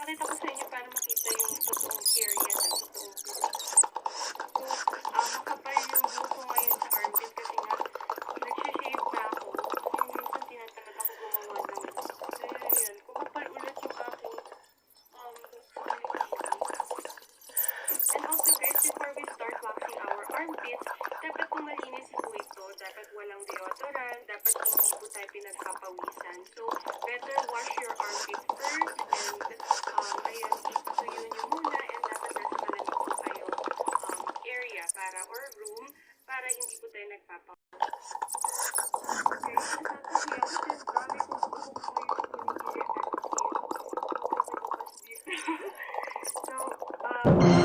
Ipapakita ko sa inyo para makita yung totoong area na totoong buhok. So, makapal yung buhok ko ngayon sa armpit kasi nga, nagsishave na ako. Kasi minsan tinatamad ako gumawa ng buhok. Kaya yan, kumapal ulit yung aking And also guys, before we start waxing our armpits, dapat po malinis po ito. Dapat walang deodorant. Dapat hindi po tayo pinagpapawisan. So, better wash your armpits first. And, ayan, ipatuyo nyo muna. And dapat nasa malamig po kayo area para or room para hindi po tayo nagpapawisan. Okay, nakakahiya kasi dami kong buhok ngayon. So,